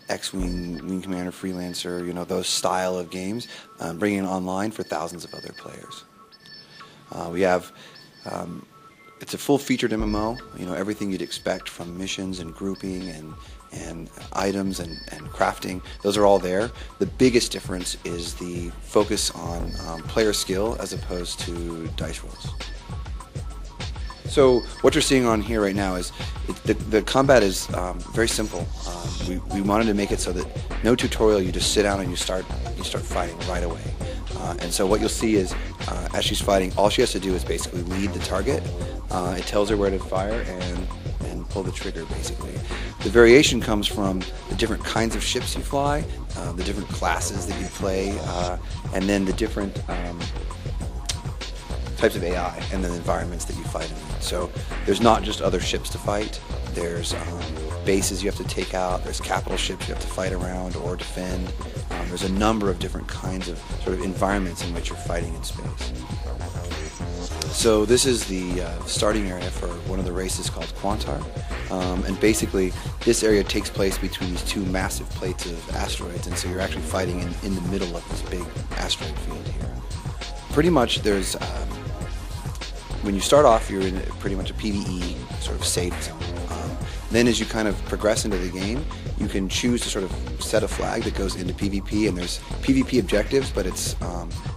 X-Wing, Wing Commander, Freelancer, those style of games, bringing it online for thousands of other players. We have, it's a full-featured MMO, everything you'd expect from missions and grouping and items and crafting, those are all there. The biggest difference is the focus on player skill as opposed to dice rolls. So what you're seeing on here right now is the combat is very simple. We wanted to make it so that no tutorial, you just sit down and you start fighting right away. And so what you'll see is as she's fighting, all she has to do is basically lead the target. It tells her where to fire and pull the trigger, basically. The variation comes from the different kinds of ships you fly, the different classes that you play, and then the different types of AI and the environments that you fight in. So there's not just other ships to fight, there's bases you have to take out, there's capital ships you have to fight around or defend. There's a number of different kinds of sort of environments in which you're fighting in space. So this is the starting area for one of the races called Quantar, and basically this area takes place between these two massive plates of asteroids, and so you're actually fighting in the middle of this big asteroid field here. Pretty much there's, when you start off, you're in pretty much a PvE sort of safe zone. Then as you kind of progress into the game, you can choose to sort of set a flag that goes into PvP, and there's PvP objectives, but it's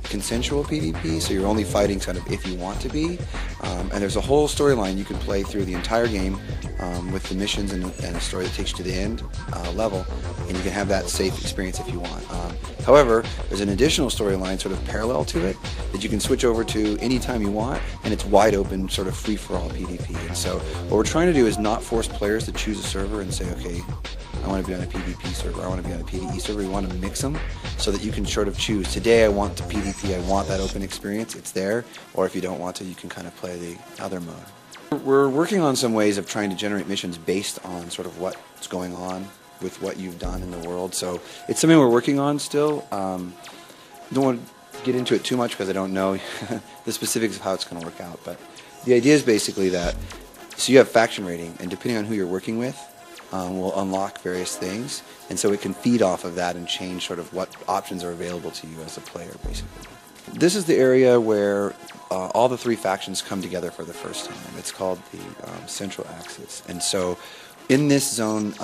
consensual PvP, so you're only fighting kind of if you want to be. And there's a whole storyline you can play through the entire game with the missions and a story that takes you to the end level, and you can have that safe experience if you want. However, there's an additional storyline sort of parallel to it that you can switch over to anytime you want, and it's wide open, sort of free-for-all PvP. And so what we're trying to do is not force players to choose a server and say, okay, I want to be on a PvP server, I want to be on a PvE server. We want to mix them so that you can sort of choose, today I want the PvP, I want that open experience, it's there, or if you don't want to, you can kind of play the other mode. We're working on some ways of trying to generate missions based on sort of what's going on with what you've done in the world. So it's something we're working on still. Don't want to get into it too much because I don't know the specifics of how it's going to work out. But the idea is basically that, so you have faction rating, and depending on who you're working with, will unlock various things. And so it can feed off of that and change sort of what options are available to you as a player, basically. This is the area where all the three factions come together for the first time. It's called the Central Axis. And so in this zone,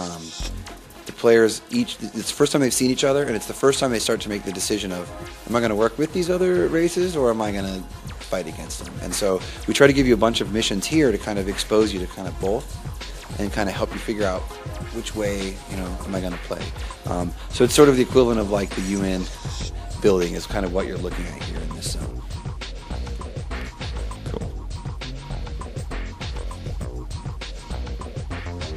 the players it's the first time they've seen each other, and it's the first time they start to make the decision of, am I going to work with these other races, or am I going to fight against them? And so we try to give you a bunch of missions here to kind of expose you to kind of both, and kind of help you figure out which way, am I going to play. So it's sort of the equivalent of like the UN building is kind of what you're looking at here in this zone.